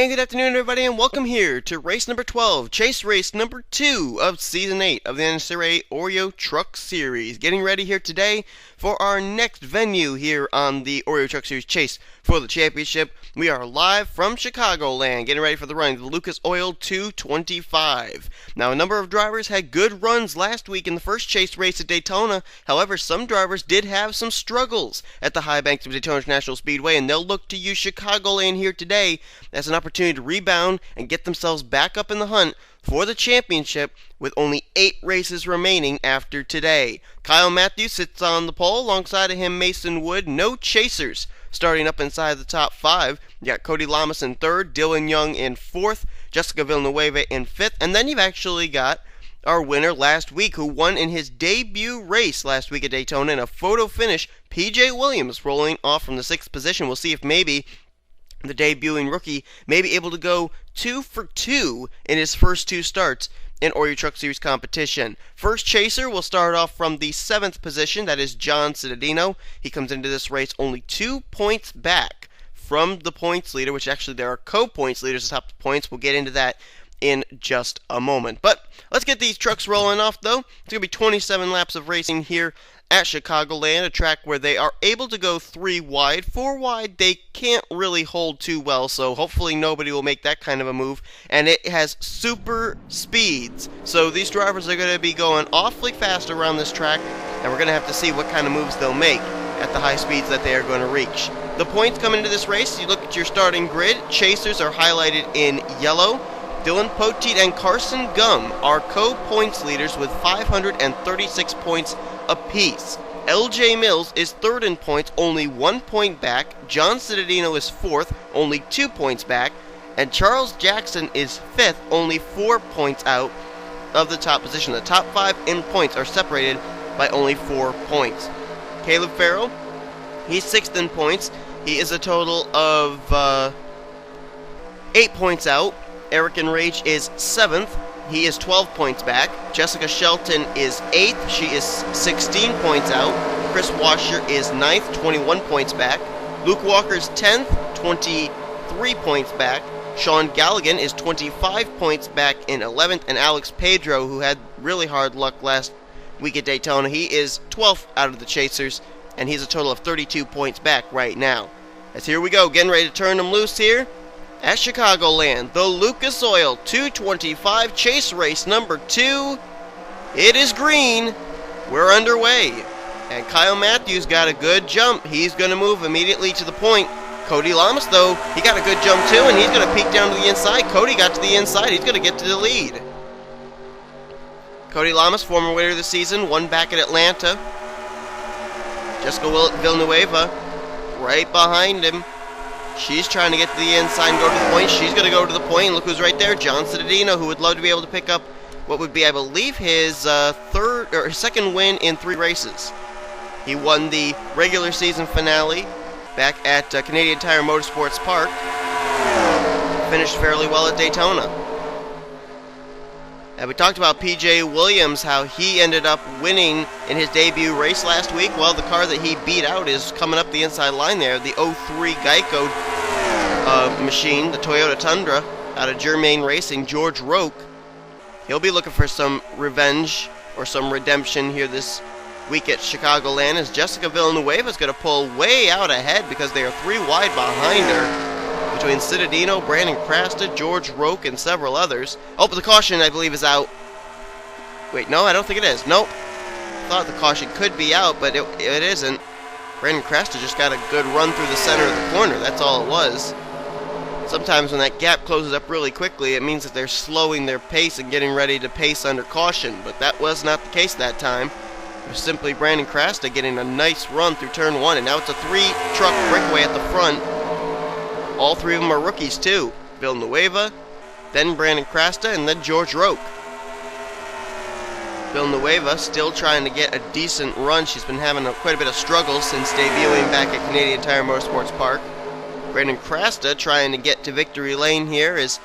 And good afternoon, everybody, and welcome here to race number 12, chase race number 2 of Season 8 of the NNSCRA Oreo Truck Series. Getting ready here today for our next venue here on the Oreo Truck Series Chase for the championship. We are live from Chicagoland, getting ready for the run of the Lucas Oil 225. Now, a number of drivers had good runs last week in the first chase race at Daytona. However, some drivers did have some struggles at the high banks of Daytona International Speedway, and they'll look to use Chicagoland here today as an opportunity to rebound and get themselves back up in the hunt for the championship with only 8 races remaining after today. Kyle Matthews sits on the pole. Alongside of him, Mason Wood. No chasers starting up inside the top 5. You got Cody Lamas in 3rd, Dylan Young in 4th, Jessica Villanueva in 5th, and then you've actually got our winner last week, who won in his debut race last week at Daytona in a photo finish, PJ Williams, rolling off from the 6th position. We'll see if maybe the debuting rookie may be able to go 2 for 2 in his first 2 starts in Oreo Truck Series competition. First chaser will start off from the 7th position. That is John Cittadino. He comes into this race only 2 points back from the points leader, which actually there are co-points leaders atop the points. We'll get into that in just a moment. But let's get these trucks rolling off, though. It's going to be 27 laps of racing here at Chicagoland, a track where they are able to go 3 wide. 4 wide, they can't really hold too well, so hopefully nobody will make that kind of a move. And it has super speeds, so these drivers are going to be going awfully fast around this track, and we're going to have to see what kind of moves they'll make at the high speeds that they are going to reach. The points coming into this race, you look at your starting grid. Chasers are highlighted in yellow. Dylan Poteet and Carson Gum are co-points leaders with 536 points apiece. LJ Mills is 3rd in points, only 1 point back. John Cittadino is 4th, only 2 points back. And Charles Jackson is 5th, only 4 points out of the top position. The top 5 in points are separated by only 4 points. Caleb Farrell, he's 6th in points. He is a total of 8 points out. Eric Enrage is 7th. He is 12 points back. Jessica Shelton is 8th. She is 16 points out. Chris Washer is 9th, 21 points back. Luke Walker's 10th, 23 points back. Sean Galligan is 25 points back in 11th. And Alex Pedro, who had really hard luck last week at Daytona, he is 12th out of the chasers, and he's a total of 32 points back right now. As here we go, getting ready to turn them loose here at Chicagoland, the Lucas Oil 225 chase race number 2. It is green. We're underway. And Kyle Matthews got a good jump. He's going to move immediately to the point. Cody Lamas, though, he got a good jump too, and he's going to peek down to the inside. Cody got to the inside. He's going to get to the lead. Cody Lamas, former winner of the season, won back at Atlanta. Jessica Villanueva right behind him. She's trying to get to the inside and go to the point. She's going to go to the point. And look who's right there, John Cittadino, who would love to be able to pick up what would be, I believe, his second win in 3 races. He won the regular season finale back at Canadian Tire Motorsports Park. Finished fairly well at Daytona. And we talked about PJ Williams, how he ended up winning in his debut race last week. Well, the car that he beat out is coming up the inside line there, the 03 Geico machine, the Toyota Tundra, out of Germain Racing, George Roque. He'll be looking for some revenge or some redemption here this week at Chicagoland, as Jessica Villanueva is going to pull way out ahead because they are 3 wide behind her, between Cittadino, Brandon Crasta, George Roque, and several others. Oh, but the caution, I believe, is out. Wait, no, I don't think it is. Nope. I thought the caution could be out, but it isn't. Brandon Crasta just got a good run through the center of the corner. That's all it was. Sometimes when that gap closes up really quickly, it means that they're slowing their pace and getting ready to pace under caution, but that was not the case that time. It was simply Brandon Crasta getting a nice run through turn 1, and now it's a 3-truck breakaway at the front. All 3 of them are rookies, too. Villanueva, then Brandon Crasta, and then George Roque. Villanueva still trying to get a decent run. She's been having quite a bit of struggle since debuting back at Canadian Tire Motorsports Park. Brandon Crasta trying to get to victory lane here, as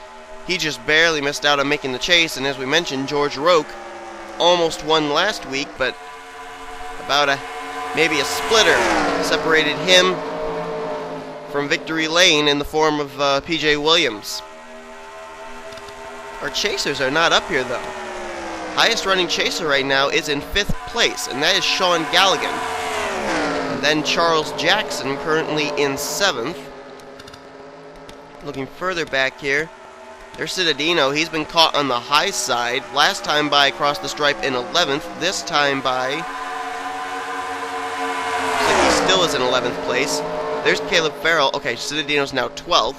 he just barely missed out on making the chase. And as we mentioned, George Roque almost won last week, but about maybe a splitter separated him from victory lane in the form of PJ Williams. Our chasers are not up here, though. Highest running chaser right now is in 5th place, and that is Sean Galligan. And then Charles Jackson, currently in 7th. Looking further back here, there's Citadino. He's been caught on the high side. Last time by across the stripe in 11th. This time by... looks like he still is in 11th place. There's Caleb Farrell. Okay, Citadino's now 12th.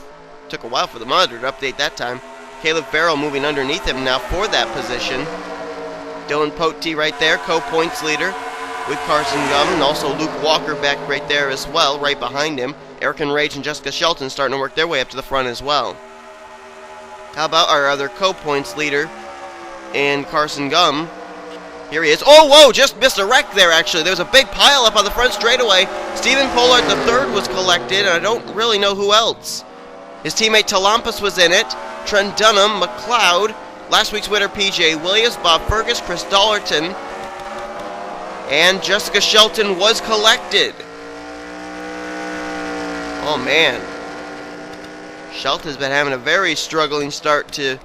Took a while for the monitor to update that time. Caleb Farrell moving underneath him now for that position. Dylan Pote right there, co-points leader with Carson Gum, and also Luke Walker back right there as well, right behind him. Eric and Rage and Jessica Shelton starting to work their way up to the front as well. How about our other co-points leader in Carson Gum? Here he is. Oh, whoa, just missed a wreck there, actually. There was a big pile up on the front straightaway. Stephen Pollard III was collected, and I don't really know who else. His teammate Talampas was in it. Trent Dunham, McLeod, last week's winner P.J. Williams, Bob Fergus, Chris Dollerton, and Jessica Shelton was collected. Oh, man. Shelton's been having a very struggling start to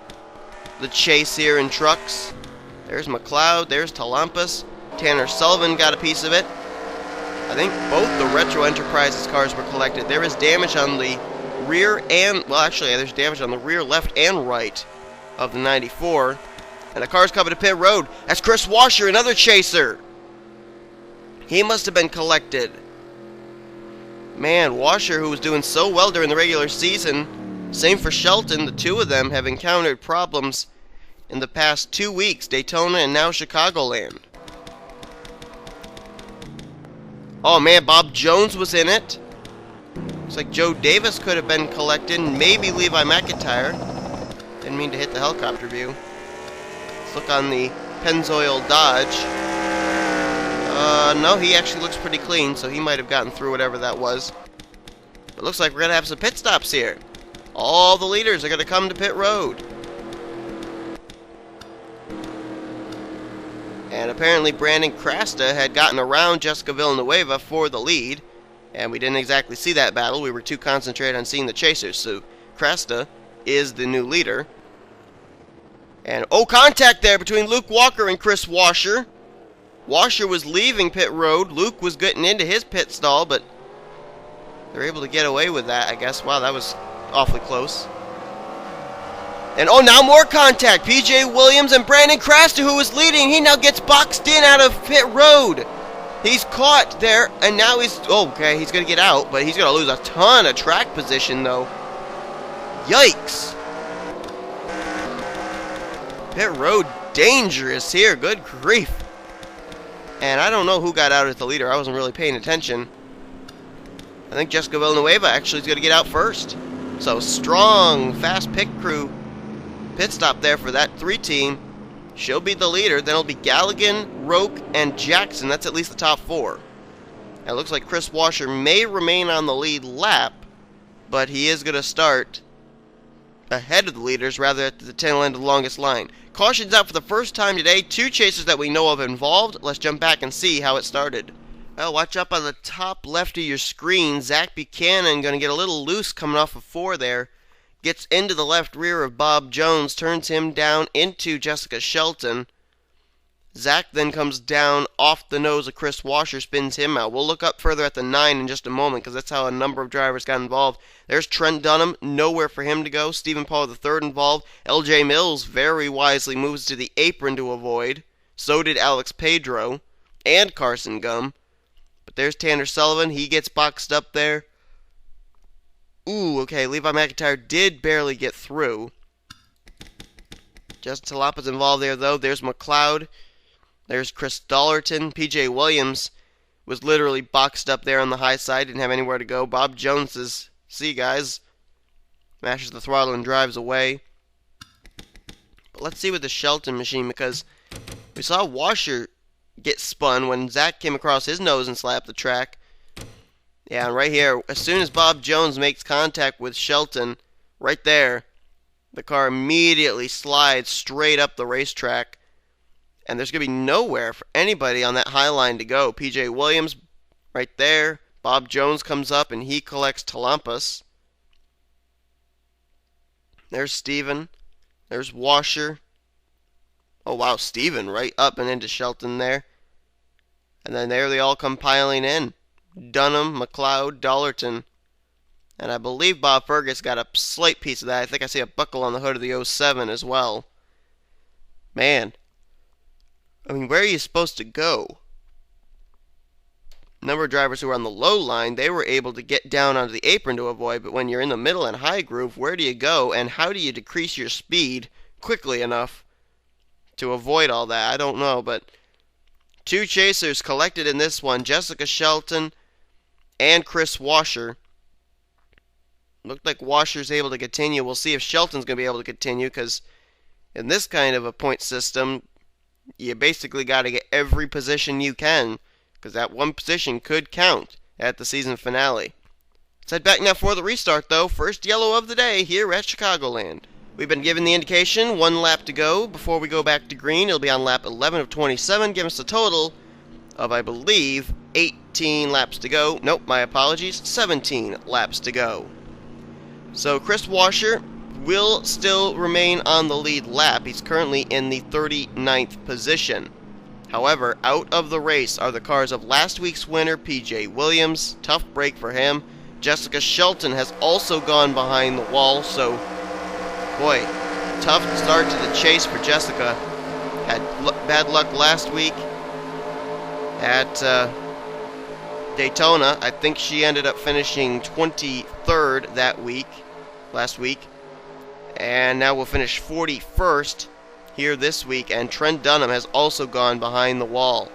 the chase here in trucks. There's McLeod, there's Talampas. Tanner Sullivan got a piece of it. I think both the Retro Enterprises cars were collected. There is damage on the rear and, well, actually, there's damage on the rear, left, and right of the 94. And the car's coming to pit road. That's Chris Washer, another chaser. He must have been collected. Man, Washer, who was doing so well during the regular season, same for Shelton. The two of them have encountered problems in the past 2 weeks, Daytona and now Chicagoland. Oh man, Bob Jones was in it. Looks like Joe Davis could have been collected, maybe Levi McIntyre. Didn't mean to hit the helicopter view. Let's look on the Pennzoil Dodge. No, he actually looks pretty clean, so he might have gotten through whatever that was. It looks like we're going to have some pit stops here. All the leaders are going to come to pit road. And apparently Brandon Crasta had gotten around Jessica Villanueva for the lead. And we didn't exactly see that battle. We were too concentrated on seeing the chasers. So Crasta is the new leader. And, oh, contact there between Luke Walker and Chris Washer. Washer was leaving pit road. Luke was getting into his pit stall, but they're able to get away with that, I guess. Wow, that was awfully close. And, oh, now more contact. P.J. Williams and Brandon Crasta, who was leading, he now gets boxed in out of pit road. He's caught there, and now he's... oh, okay, he's going to get out, but he's going to lose a ton of track position, though. Yikes. Pit road dangerous here. Good grief. And I don't know who got out as the leader. I wasn't really paying attention. I think Jessica Villanueva actually is going to get out first. So, strong, fast pit crew pit stop there for that 3 team. She'll be the leader. Then it'll be Galligan, Roke, and Jackson. That's at least the top 4. And it looks like Chris Washer may remain on the lead lap, but he is going to start ahead of the leaders, rather at the tail end of the longest line. Cautions out for the first time today. 2 chasers that we know of involved. Let's jump back and see how it started. Well, watch up on the top left of your screen. Zach Buchanan going to get a little loose coming off of 4 there. Gets into the left rear of Bob Jones, turns him down into Jessica Shelton. Zach then comes down off the nose of Chris Washer, spins him out. We'll look up further at the 9 in just a moment, because that's how a number of drivers got involved. There's Trent Dunham, nowhere for him to go. Stephen Paul III involved. L.J. Mills very wisely moves to the apron to avoid. So did Alex Pedro and Carson Gum. But there's Tanner Sullivan. He gets boxed up there. Ooh, okay, Levi McIntyre did barely get through. Justin Talapa's involved there, though. There's McLeod. There's Chris Dollerton. P.J. Williams was literally boxed up there on the high side. Didn't have anywhere to go. Bob Jones says, see, guys. Mashes the throttle and drives away. But let's see with the Shelton machine, because we saw Washer get spun when Zach came across his nose and slapped the track. Yeah, and right here, as soon as Bob Jones makes contact with Shelton, right there, the car immediately slides straight up the racetrack. And there's going to be nowhere for anybody on that high line to go. P.J. Williams, right there. Bob Jones comes up, and he collects Talampas. There's Steven. There's Washer. Oh, wow, Steven right up and into Shelton there. And then there they all come piling in. Dunham, McLeod, Dollerton. And I believe Bob Fergus got a slight piece of that. I think I see a buckle on the hood of the 07 as well. Man. I mean, where are you supposed to go? A number of drivers who were on the low line, they were able to get down onto the apron to avoid, but when you're in the middle and high groove, where do you go, and how do you decrease your speed quickly enough to avoid all that? I don't know, but two chasers collected in this one, Jessica Shelton and Chris Washer. Looked like Washer's able to continue. We'll see if Shelton's going to be able to continue, because in this kind of a point system, you basically got to get every position you can, because that one position could count at the season finale. Let's head back now for the restart, though. First yellow of the day here at Chicagoland. We've been given the indication, 1 lap to go before we go back to green. It'll be on lap 11 of 27, giving us a total of, I believe, 18 laps to go. Nope, my apologies, 17 laps to go. So Chris Washer will still remain on the lead lap. He's currently in the 39th position. However, out of the race are the cars of last week's winner, P.J. Williams. Tough break for him. Jessica Shelton has also gone behind the wall, so, boy, tough start to the chase for Jessica. Had bad luck last week at Daytona. I think she ended up finishing 23rd last week. And now we'll finish 41st here this week, and Trent Dunham has also gone behind the wall.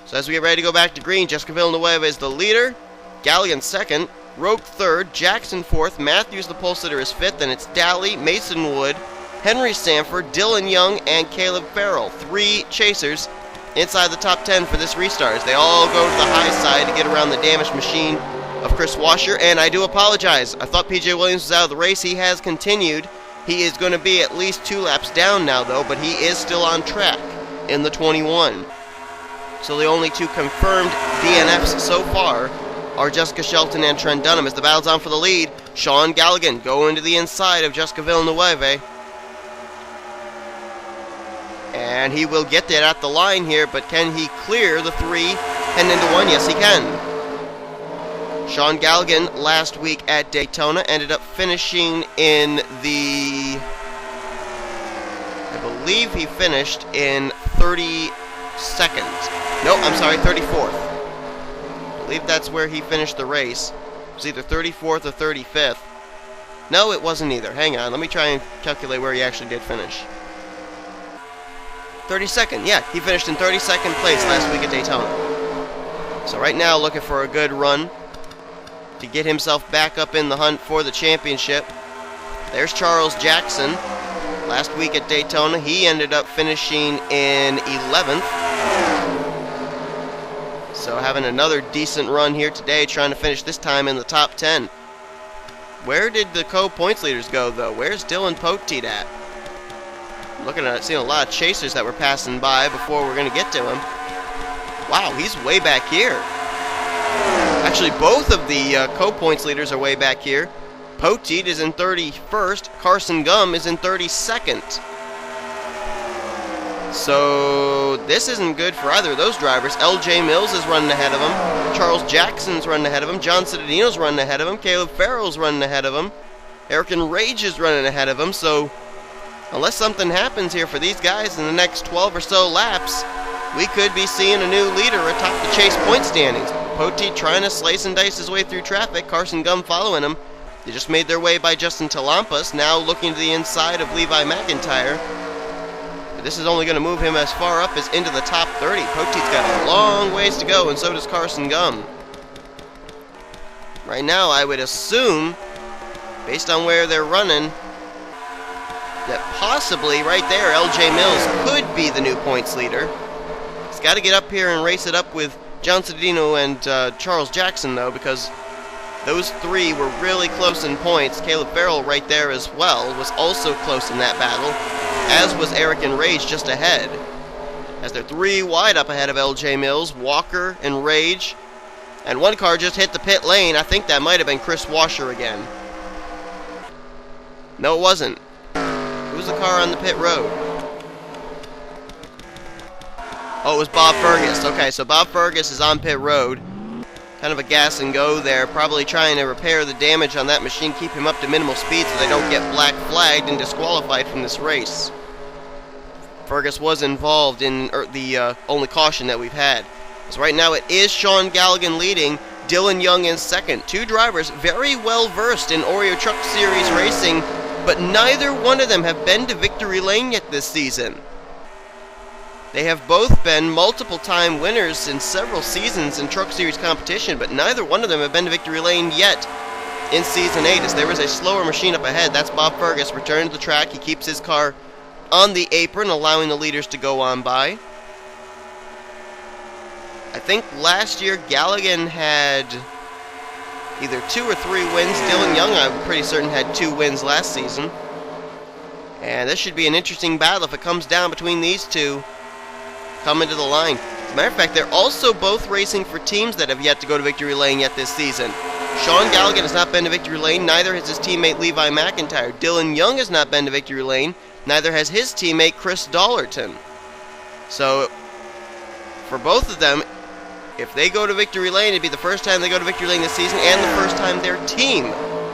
So as we get ready to go back to green, Jessica Villanueva is the leader, Galligan second, Rogue third, Jackson fourth, Matthews the pole sitter is fifth, and it's Daly, Mason Wood, Henry Sanford, Dylan Young, and Caleb Farrell. 3 chasers inside the top 10 for this restart, as they all go to the high side to get around the damaged machine of Chris Washer. And I do apologize, I thought P.J. Williams was out of the race. He has continued. He is going to be at least 2 laps down now, though, but he is still on track in the 21. So the only 2 confirmed DNFs so far are Jessica Shelton and Trent Dunham. As the battle's on for the lead, Sean Galligan going to the inside of Jessica Villanueva. And he will get there at the line here, but can he clear the 3 heading into 1? Yes, he can. Sean Galligan last week at Daytona ended up finishing in the, I believe he finished in 32nd. No, I'm sorry, 34th. I believe that's where he finished the race. It was either 34th or 35th. No, it wasn't either. Hang on, let me try and calculate where he actually did finish. 32nd, yeah, he finished in 32nd place last week at Daytona. So right now, looking for a good run to get himself back up in the hunt for the championship. There's Charles Jackson. Last week at Daytona, he ended up finishing in 11th. So having another decent run here today, trying to finish this time in the top 10. Where did the co-points leaders go, though? Where's Dylan Poteet at? Looking at it, seeing a lot of chasers that were passing by before we're going to get to him. Wow, he's way back here. Actually, both of the co-points leaders are way back here. Poteet is in 31st. Carson Gum is in 32nd. So this isn't good for either of those drivers. L.J. Mills is running ahead of him. Charles Jackson's running ahead of him. John Cittadino's running ahead of him. Caleb Farrell's running ahead of him. Eric and Rage is running ahead of him. So unless something happens here for these guys in the next 12 or so laps, we could be seeing a new leader atop the chase point standings. Poteet trying to slice and dice his way through traffic. Carson Gum following him. They just made their way by Justin Talampas, now looking to the inside of Levi McIntyre. But this is only going to move him as far up as into the top 30. Poteet's got a long ways to go, and so does Carson Gum. Right now, I would assume, based on where they're running, that possibly right there, L.J. Mills could be the new points leader. He's got to get up here and race it up with John Cittadino and Charles Jackson, though, because those 3 were really close in points. Caleb Farrell right there as well was also close in that battle, as was Eric and Rage just ahead. As they're 3 wide up ahead of L.J. Mills, Walker and Rage. And one car just hit the pit lane. I think that might have been Chris Washer again. No, it wasn't. It was the car on the pit road? Oh, it was Bob Fergus. Okay, so Bob Fergus is on pit road. Kind of a gas and go there, probably trying to repair the damage on that machine, keep him up to minimal speed so they don't get black flagged and disqualified from this race. Fergus was involved in the only caution that we've had. So right now it is Sean Galligan leading, Dylan Young in second. Two drivers very well versed in Oreo Truck Series racing, but neither one of them have been to victory lane yet this season. They have both been multiple-time winners in several seasons in Truck Series competition, but neither one of them have been to victory lane yet in Season 8, as there is a slower machine up ahead. That's Bob Fergus returning to the track. He keeps his car on the apron, allowing the leaders to go on by. I think last year Galligan had either 2 or 3 wins. Dylan Young, I'm pretty certain, had 2 wins last season. And this should be an interesting battle if it comes down between these two coming to the line. As a matter of fact, they're also both racing for teams that have yet to go to victory lane yet this season. Sean Galligan has not been to victory lane, neither has his teammate Levi McIntyre. Dylan Young has not been to victory lane, neither has his teammate Chris Dollerton. So, for both of them, if they go to victory lane, it'd be the first time they go to victory lane this season and the first time their team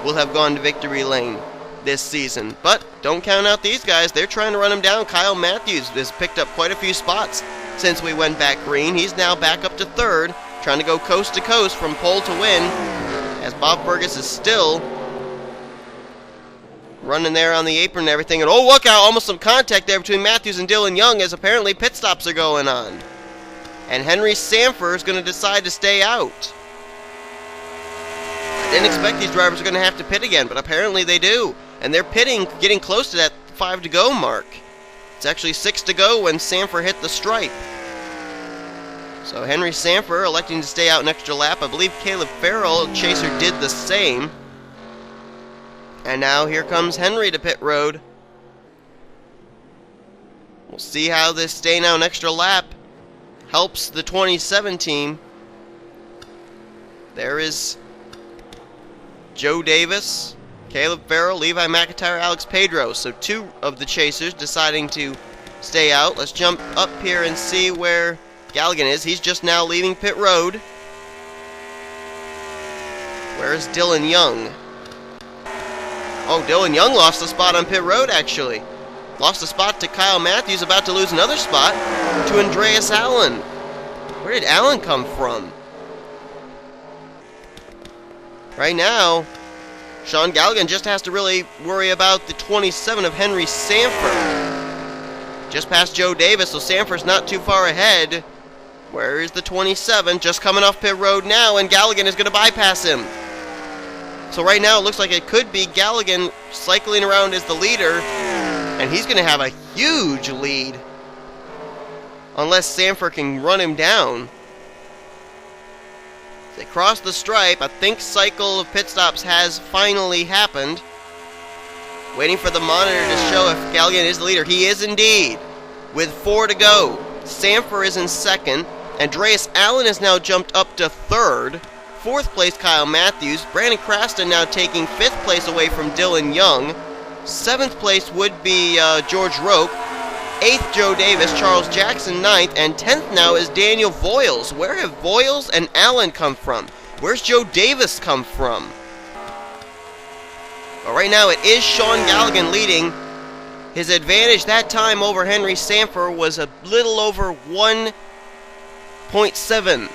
will have gone to victory lane this season. But don't count out these guys. They're trying to run him down. Kyle Matthews has picked up quite a few spots since we went back green. He's now back up to third, trying to go coast to coast from pole to win, as Bob Fergus is still running there on the apron and everything. And oh, look out, almost some contact there between Matthews and Dylan Young, as apparently pit stops are going on. And Henry Sanford is going to decide to stay out. I didn't expect these drivers are going to have to pit again, but apparently they do. And they're pitting, getting close to that 5 to go mark. It's actually 6 to go when Sanford hit the stripe. So Henry Sanford electing to stay out an extra lap. I believe Caleb Farrell, Chaser, did the same. And now here comes Henry to pit road. We'll see how this staying out an extra lap helps the 27 team. There is Joe Davis, Caleb Farrell, Levi McIntyre, Alex Pedro. So 2 of the chasers deciding to stay out. Let's jump up here and see where Galligan is. He's just now leaving pit road. Where is Dylan Young? Oh, Dylan Young lost a spot on pit road, actually. Lost a spot to Kyle Matthews, about to lose another spot to Andreas Allen. Where did Allen come from? Right now, Sean Galligan just has to really worry about the 27 of Henry Sanford. Just past Joe Davis, so Sanford's not too far ahead. Where is the 27? Just coming off pit road now, and Galligan is going to bypass him. So right now, it looks like it could be Galligan cycling around as the leader, and he's going to have a huge lead unless Sanford can run him down. They cross the stripe. I think cycle of pit stops has finally happened. Waiting for the monitor to show if Galligan is the leader. He is indeed, with 4 to go. Sanford is in second. Andreas Allen has now jumped up to third. 4th place, Kyle Matthews. Brandon Craston now taking 5th place away from Dylan Young. 7th place would be George Roque. 8th, Joe Davis. Charles Jackson, 9th. And 10th now is Daniel Voiles. Where have Voiles and Allen come from? Where's Joe Davis come from? But right now it is Sean Galligan leading. His advantage that time over Henry Sanford was a little over 1.7.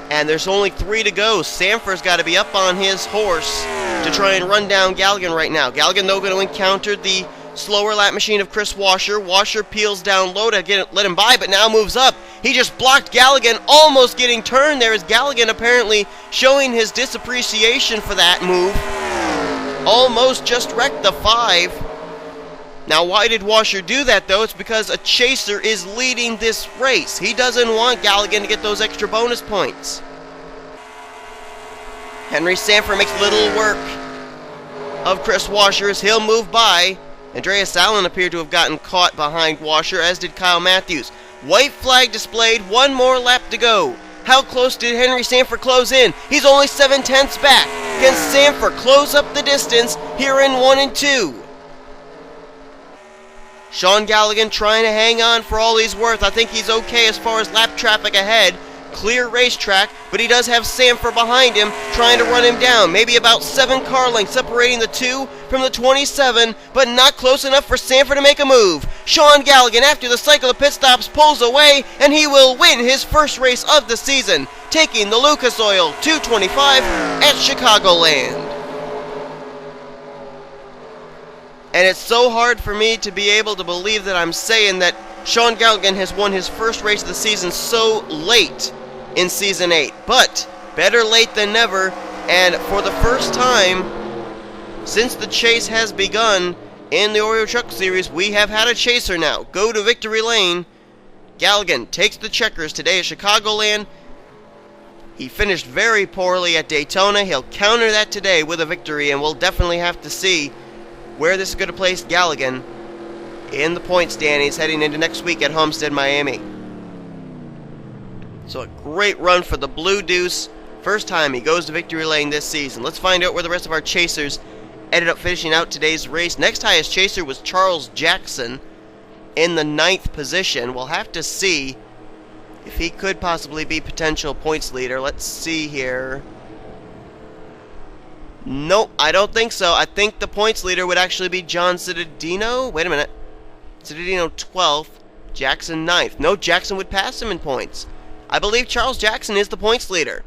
And there's only 3 to go. Sanford's got to be up on his horse to try and run down Galligan right now. Galligan, though, going to encounter the slower lap machine of Chris Washer. Washer peels down low to let him by, but now moves up. He just blocked Galligan, almost getting turned there, as Galligan apparently showing his disappreciation for that move. Almost just wrecked the 5. Now, why did Washer do that, though? It's because a chaser is leading this race. He doesn't want Galligan to get those extra bonus points. Henry Sanford makes little work of Chris Washer as he'll move by. Andreas Allen appeared to have gotten caught behind Washer, as did Kyle Matthews. White flag displayed, 1 more lap to go. How close did Henry Sanford close in? He's only 7/10 back. Can Sanford close up the distance here in 1 and 2? Sean Galligan trying to hang on for all he's worth. I think he's okay as far as lap traffic ahead. Clear racetrack, but he does have Sanford behind him, trying to run him down. Maybe about 7 car lengths separating the 2 from the 27, but not close enough for Sanford to make a move. Sean Galligan, after the cycle of pit stops, pulls away, and he will win his first race of the season, taking the Lucas Oil 225 at Chicagoland. And it's so hard for me to be able to believe that I'm saying that Sean Galligan has won his first race of the season so late in Season 8. But better late than never, and for the first time since the chase has begun in the Oreo Truck Series, we have had a chaser now go to victory lane. Galligan takes the checkers today at Chicagoland. He finished very poorly at Daytona. He'll counter that today with a victory, and we'll definitely have to see where this is going to place Galligan in the point standings heading into next week at Homestead, Miami. So a great run for the Blue Deuce. First time he goes to victory lane this season. Let's find out where the rest of our chasers ended up finishing out today's race. Next highest chaser was Charles Jackson in the 9th position. We'll have to see if he could possibly be potential points leader. Let's see here. Nope, I don't think so. I think the points leader would actually be John Cittadino. Wait a minute. Cittadino 12th, Jackson 9th. No, Jackson would pass him in points. I believe Charles Jackson is the points leader.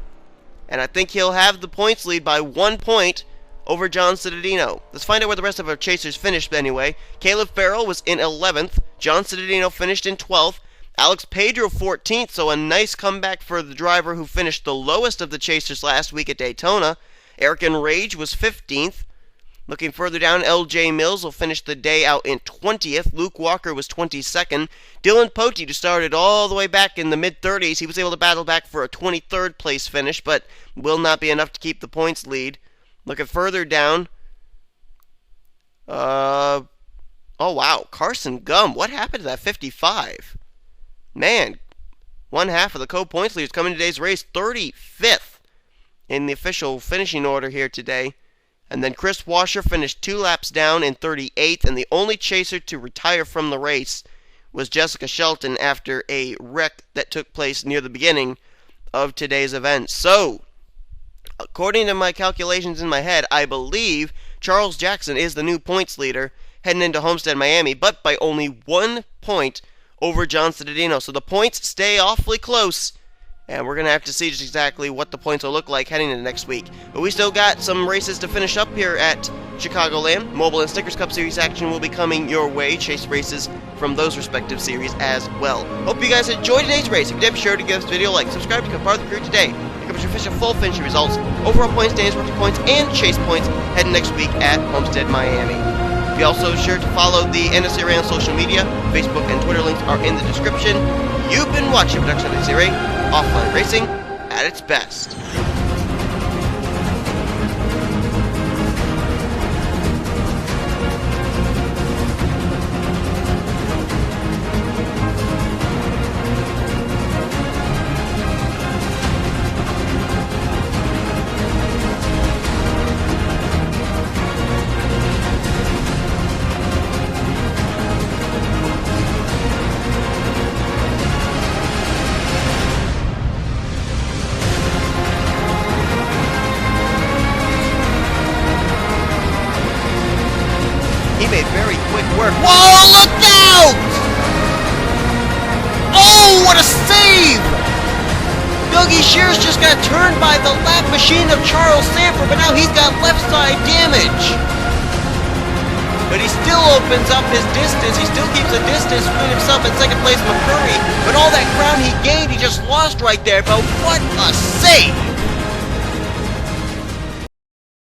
And I think he'll have the points lead by 1 point over John Cittadino. Let's find out where the rest of our chasers finished anyway. Caleb Farrell was in 11th. John Cittadino finished in 12th. Alex Pedro 14th, so a nice comeback for the driver who finished the lowest of the chasers last week at Daytona. Eric Enrage was 15th. Looking further down, L.J. Mills will finish the day out in 20th. Luke Walker was 22nd. Dylan Pote, who started all the way back in the mid-30s, he was able to battle back for a 23rd place finish, but will not be enough to keep the points lead. Looking further down, oh wow, Carson Gum, what happened to that 55? Man, one half of the co-points leaders coming to today's race, 35th in the official finishing order here today. And then Chris Washer finished 2 laps down in 38th, and the only chaser to retire from the race was Jessica Shelton after a wreck that took place near the beginning of today's event. So, according to my calculations in my head, I believe Charles Jackson is the new points leader heading into Homestead, Miami, but by only 1 point over John Cittadino. So the points stay awfully close, and we're going to have to see just exactly what the points will look like heading into next week. But we still got some races to finish up here at Chicagoland. Mobile and Snickers Cup Series action will be coming your way. Chase races from those respective series as well. Hope you guys enjoyed today's race. If you did, be sure to give this video a like. Subscribe to become part of the crew today. Here comes your official full finishing results, overall points, standings, rookie points, and chase points heading next week at Homestead, Miami. Be also sure to follow the NNSCRA on social media. Facebook and Twitter links are in the description. You've been watching a production of NNSCRA Offline Racing at its best. He made very quick work. Whoa, look out! Oh, what a save! Dougie Shears just got turned by the lap machine of Charles Sanford, but now he's got left side damage. But he still opens up his distance. He still keeps a distance between himself and second place McCurry. But all that ground he gained, he just lost right there. But what a save!